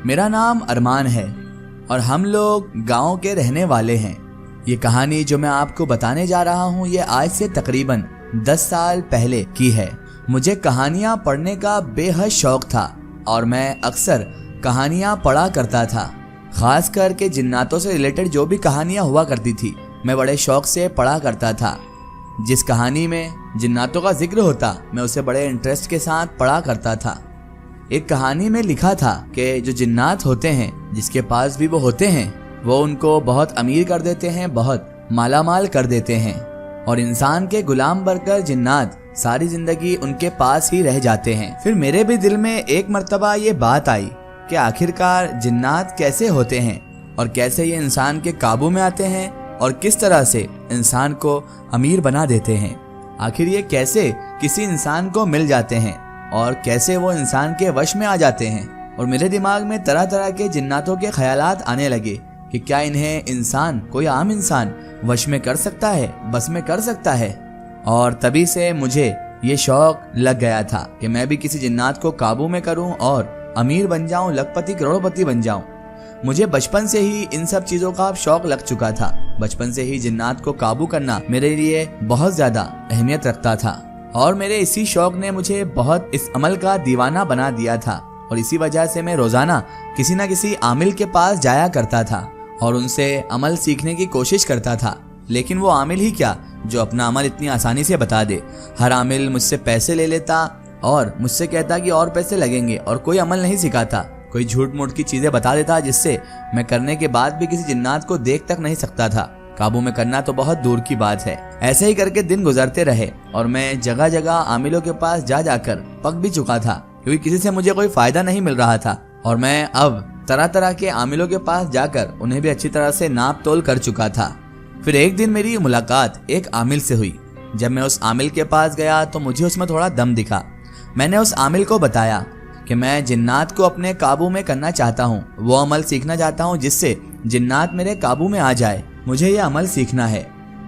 मेरा नाम अरमान है और हम लोग गांव के रहने वाले हैं। ये कहानी जो मैं आपको बताने जा रहा हूँ ये आज से तकरीबन 10 साल पहले की है। मुझे कहानियाँ पढ़ने का बेहद शौक था और मैं अक्सर कहानियाँ पढ़ा करता था। खास करके जिन्नातों से रिलेटेड जो भी कहानियाँ हुआ करती थी मैं बड़े शौक से पढ़ा करता था। जिस कहानी में जिन्नातों का जिक्र होता मैं उसे बड़े इंटरेस्ट के साथ पढ़ा करता था। एक कहानी में लिखा था कि जो जिन्नात होते हैं जिसके पास भी वो होते हैं वो उनको बहुत अमीर कर देते हैं, बहुत मालामाल कर देते हैं और इंसान के गुलाम बनकर जिन्नात सारी जिंदगी उनके पास ही रह जाते हैं। फिर मेरे भी दिल में एक मर्तबा ये बात आई कि आखिरकार जिन्नात कैसे होते हैं और कैसे ये इंसान के काबू में आते हैं और किस तरह से इंसान को अमीर बना देते हैं। आखिर ये कैसे किसी इंसान को मिल जाते हैं और कैसे वो इंसान के वश में आ जाते हैं। और मेरे दिमाग में तरह तरह के जिन्नातों के ख्यालात आने लगे कि क्या इन्हें इंसान, कोई आम इंसान वश में कर सकता है, बस में कर सकता है। और तभी से मुझे ये शौक लग गया था कि मैं भी किसी जिन्नात को काबू में करूं और अमीर बन जाऊं, लखपति करोड़पति बन जाऊं। मुझे बचपन से ही इन सब चीजों का शौक लग चुका था। बचपन से ही जिन्नात को काबू करना मेरे लिए बहुत ज्यादा अहमियत रखता था और मेरे इसी शौक ने मुझे बहुत इस अमल का दीवाना बना दिया था। और इसी वजह से मैं रोजाना किसी न किसी आमिल के पास जाया करता था और उनसे अमल सीखने की कोशिश करता था। लेकिन वो आमिल ही क्या जो अपना अमल इतनी आसानी से बता दे। हर आमिल मुझसे पैसे ले लेता और मुझसे कहता कि और पैसे लगेंगे और कोई अमल नहीं सिखाता। कोई झूठ मूठ की चीजें बता देता जिससे मैं करने के बाद भी किसी जिन्नात को देख तक नहीं सकता था। काबू में करना तो बहुत दूर की बात है। ऐसे ही करके दिन गुजरते रहे और मैं जगह जगह आमिलों के पास जा जाकर पक भी चुका था क्योंकि किसी से मुझे कोई फायदा नहीं मिल रहा था। और मैं अब तरह तरह के आमिलों के पास जाकर उन्हें भी अच्छी तरह से नाप तोल कर चुका था। फिर एक दिन मेरी मुलाकात एक आमिल से हुई। जब मैं उस आमिल के पास गया तो मुझे उसमें थोड़ा दम दिखा। मैंने उस आमिल को बताया कि मैं जिन्नात को अपने काबू में करना चाहता हूँ, वो अमल सीखना चाहता हूँ जिससे जिन्नात मेरे काबू में आ जाए, मुझे ये अमल सीखना है।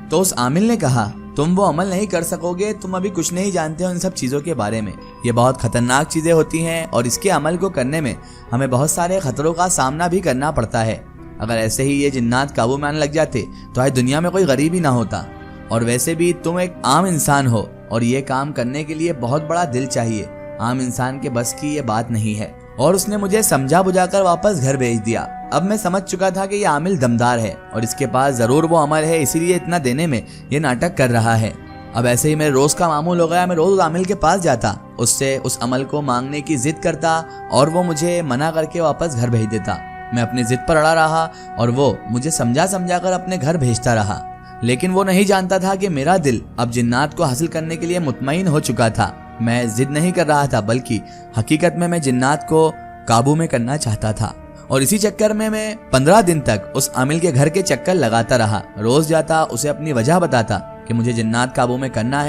तो उस आमिल ने कहा तुम वो अमल नहीं कर सकोगे, तुम अभी कुछ नहीं जानते हो इन सब चीज़ों के बारे में। ये बहुत खतरनाक चीज़ें होती हैं और इसके अमल को करने में हमें बहुत सारे खतरों का सामना भी करना पड़ता है। अगर ऐसे ही ये जिन्नात काबू में आने लग जाते तो आज दुनिया में कोई गरीब ही ना होता। और वैसे भी तुम एक आम इंसान हो और ये काम करने के लिए बहुत बड़ा दिल चाहिए, आम इंसान के बस की ये बात नहीं है। और उसने मुझे समझा बुझाकर वापस घर भेज दिया। अब मैं समझ चुका था कि ये आमिल दमदार है और इसके पास जरूर वो अमल है, इसीलिए इतना देने में ये नाटक कर रहा है। अब ऐसे ही मेरे रोज का मामूल हो गया। मैं रोज आमिल के पास जाता, उससे उस अमल को मांगने की जिद करता और वो मुझे मना करके वापस घर भेज देता। मैं अपनी जिद पर अड़ा रहा और वो मुझे समझा कर अपने घर भेजता रहा। लेकिन वो नहीं जानता था कि मेरा दिल अब जिन्नात को हासिल करने के लिए मुतमईन हो चुका था। मैं जिद नहीं कर रहा था बल्कि हकीकत में मैं जिन्नात को काबू में करना चाहता था। और इसी चक्कर में मैं 15 दिन तक उस आमिल के घर के चक्कर लगाता रहा। रोज जाता, उसे अपनी वजह बताता कि मुझे जिन्नात काबू में करना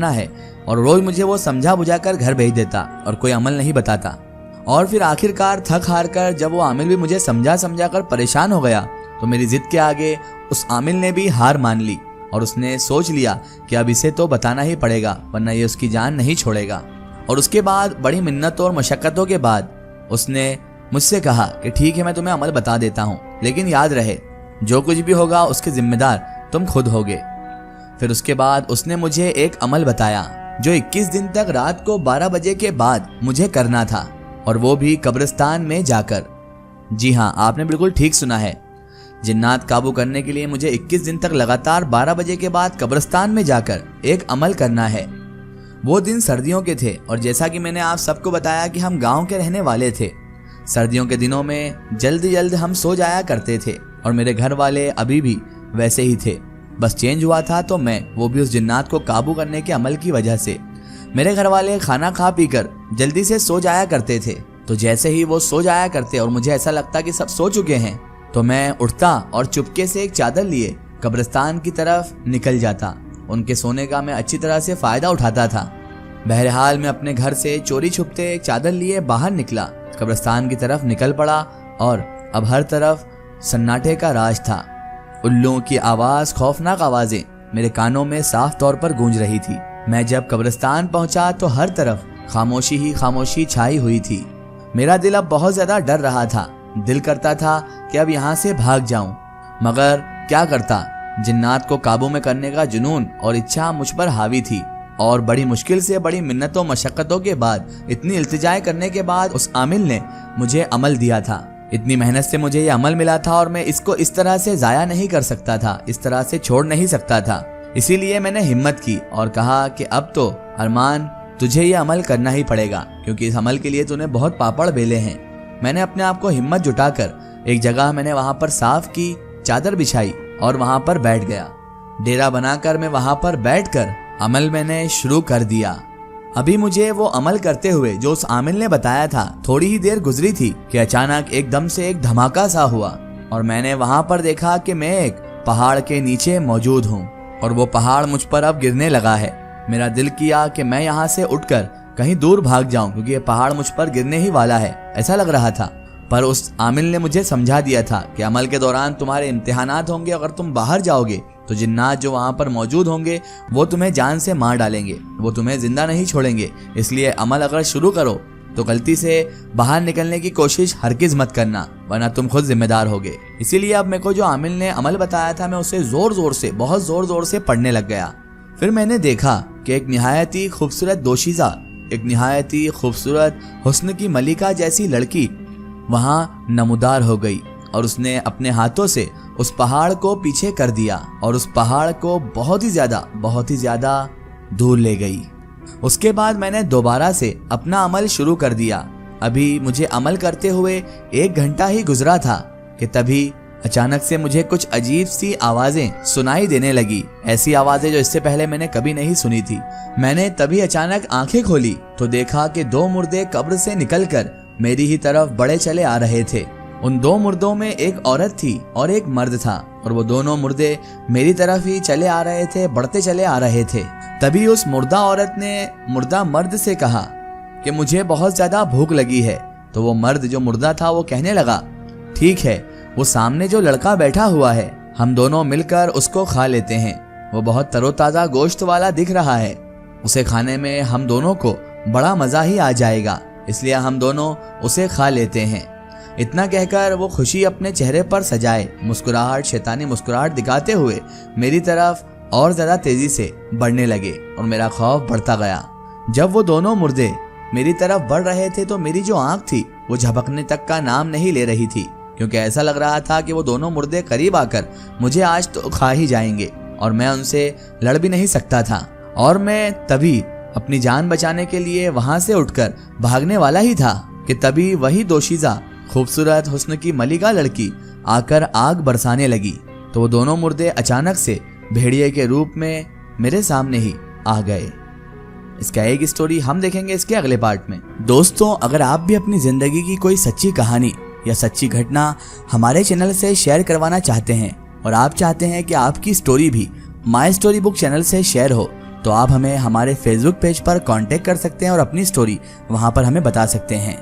है और रोज मुझे वो समझा बुझाकर घर भेज देता और कोई अमल नहीं बताता। और फिर आखिरकार थक हार कर जब वो आमिल भी मुझे समझा कर परेशान हो गया तो मेरी जिद के आगे उस आमिल ने भी हार मान ली और उसने सोच लिया कि अब इसे तो बताना ही पड़ेगा वरना ये उसकी जान नहीं छोड़ेगा। और उसके बाद बड़ी मिन्नतों और मशक्कतों के बाद उसने मुझसे कहा कि ठीक है मैं तुम्हें अमल बता देता हूँ, लेकिन याद रहे जो कुछ भी होगा उसके जिम्मेदार तुम खुद होगे। फिर उसके बाद उसने मुझे एक अमल बताया जो 21 दिन तक रात को 12 बजे के बाद मुझे करना था और वो भी कब्रिस्तान में जाकर। जी हाँ, आपने बिल्कुल ठीक सुना है। जिन्नात काबू करने के लिए मुझे 21 दिन तक लगातार 12 बजे के बाद कब्रिस्तान में जाकर एक अमल करना है। वो दिन सर्दियों के थे और जैसा कि मैंने आप सबको बताया कि हम गांव के रहने वाले थे। सर्दियों के दिनों में जल्द हम सो जाया करते थे और मेरे घर वाले अभी भी वैसे ही थे। बस चेंज हुआ था तो मैं, वो भी उस जिन्नात को काबू करने के अमल की वजह से। मेरे घर वाले खाना खा पी कर जल्दी से सो जाया करते थे। तो जैसे ही वो सो जाया करते और मुझे ऐसा लगता कि सब सो चुके हैं तो मैं उठता और चुपके से एक चादर लिए कब्रिस्तान की तरफ निकल जाता। उनके सोने का मैं अच्छी तरह से फायदा उठाता था। बहरहाल मैं अपने घर से चोरी छुपते एक चादर लिए बाहर निकला, कब्रिस्तान की तरफ निकल पड़ा और अब हर तरफ सन्नाटे का राज था। उल्लुओं की आवाज, खौफनाक आवाजें मेरे कानों में साफ तौर पर गूंज रही थी। मैं जब कब्रिस्तान पहुंचा तो हर तरफ खामोशी ही खामोशी छाई हुई थी। मेरा दिल अब बहुत ज्यादा डर रहा था। दिल करता था कि अब यहाँ से भाग जाऊं, मगर क्या करता। जिन्नात को काबू में करने का जुनून और इच्छा मुझ पर हावी थी और बड़ी मुश्किल से, बड़ी मिन्नतों मशक्कतों के बाद, इतनी इल्तिजाएं करने के बाद उस आमिल ने मुझे अमल दिया था। इतनी मेहनत से मुझे ये अमल मिला था और मैं इसको इस तरह से जाया नहीं कर सकता था, इस तरह से छोड़ नहीं सकता था। इसीलिए मैंने हिम्मत की और कहा कि अब तो अरमान तुझे ये अमल करना ही पड़ेगा, क्योंकि इस अमल के लिए तूने बहुत पापड़ बेले हैं। मैंने अपने आप को हिम्मत जुटाकर एक जगह मैंने वहां पर साफ की, चादर बिछाई और वहां पर बैठ गया। डेरा बनाकर मैं वहां पर बैठकर अमल मैंने शुरू कर दिया। अभी मुझे वो अमल करते हुए जो उस आमिल ने बताया था, थोड़ी ही देर गुजरी थी कि अचानक एकदम से एक धमाका सा हुआ और मैंने वहां पर देखा कि मैं एक पहाड़ के नीचे मौजूद हूँ और वो पहाड़ मुझ पर अब गिरने लगा है। मेरा दिल किया कि मैं यहाँ से उठकर कहीं दूर भाग जाऊं, क्योंकि ये पहाड़ मुझ पर गिरने ही वाला है, ऐसा लग रहा था। पर उस आमिल ने मुझे समझा दिया था कि अमल के दौरान तुम्हारे इम्तिहानात होंगे, अगर तुम बाहर जाओगे तो जिन्नात जो वहां पर मौजूद होंगे वो तुम्हें जान से मार डालेंगे, वो तुम्हें जिंदा नहीं छोड़ेंगे। इसलिए अमल अगर शुरू करो तो गलती से बाहर निकलने की कोशिश हरगिज मत करना, वरना तुम खुद जिम्मेदार होगे। इसीलिए अब मेरे को जो आमिल ने अमल बताया था, मैं उसे जोर जोर से, बहुत जोर जोर से पढ़ने लग गया। फिर मैंने देखा कि एक निहायत ही खूबसूरत दोशीज़ा, एक निहायत ही खूबसूरत हुस्न की मलिका जैसी लड़की वहाँ नमूदार हो गई और उसने अपने हाथों से उस पहाड़ को पीछे कर दिया और उस पहाड़ को बहुत ही ज्यादा दूर ले गई। उसके बाद मैंने दोबारा से अपना अमल शुरू कर दिया। अभी मुझे अमल करते हुए 1 घंटा ही गुजरा था कि तभी अचानक से मुझे कुछ अजीब सी आवाजें सुनाई देने लगी, ऐसी आवाजें जो इससे पहले मैंने कभी नहीं सुनी थी। मैंने तभी अचानक आंखें खोली तो देखा कि 2 मुर्दे कब्र से निकलकर मेरी ही तरफ बढ़े चले आ रहे थे। उन 2 मुर्दों में एक औरत थी और एक मर्द था और वो दोनों मुर्दे मेरी तरफ ही चले आ रहे थे, बढ़ते चले आ रहे थे। तभी उस मुर्दा औरत ने मुर्दा मर्द से कहा कि मुझे बहुत ज्यादा भूख लगी है। तो वो मर्द जो मुर्दा था वो कहने लगा, ठीक है, वो सामने जो लड़का बैठा हुआ है, हम दोनों मिलकर उसको खा लेते हैं। वो बहुत तरोताजा गोश्त वाला दिख रहा है, उसे खाने में हम दोनों को बड़ा मजा ही आ जाएगा, इसलिए हम दोनों उसे खा लेते हैं। इतना कहकर वो खुशी अपने चेहरे पर सजाए मुस्कुराहट, शैतानी मुस्कुराहट दिखाते हुए मेरी तरफ और ज्यादा तेजी से बढ़ने लगे और मेरा खौफ बढ़ता गया। जब वो दोनों मुर्दे मेरी तरफ बढ़ रहे थे तो मेरी जो आंख थी वो झपकने तक का नाम नहीं ले रही थी, क्योंकि ऐसा लग रहा था कि वो दोनों मुर्दे करीब आकर मुझे आज तो खा ही जाएंगे और मैं उनसे लड़ भी नहीं सकता था। और मैं तभी अपनी जान बचाने के लिए वहां से उठकर भागने वाला ही था कि तभी वही दोशीज़ा खूबसूरत हुस्न की मलिका लड़की आकर आग बरसाने लगी। तो वो दोनों मुर्दे अचानक से भेड़िए के रूप में मेरे सामने ही आ गए। इसका एक स्टोरी हम देखेंगे इसके अगले पार्ट में। दोस्तों, अगर आप भी अपनी जिंदगी की कोई सच्ची कहानी या सच्ची घटना हमारे चैनल से शेयर करवाना चाहते हैं और आप चाहते हैं कि आपकी स्टोरी भी माई स्टोरी बुक चैनल से शेयर हो, तो आप हमें हमारे फेसबुक पेज पर कांटेक्ट कर सकते हैं और अपनी स्टोरी वहां पर हमें बता सकते हैं।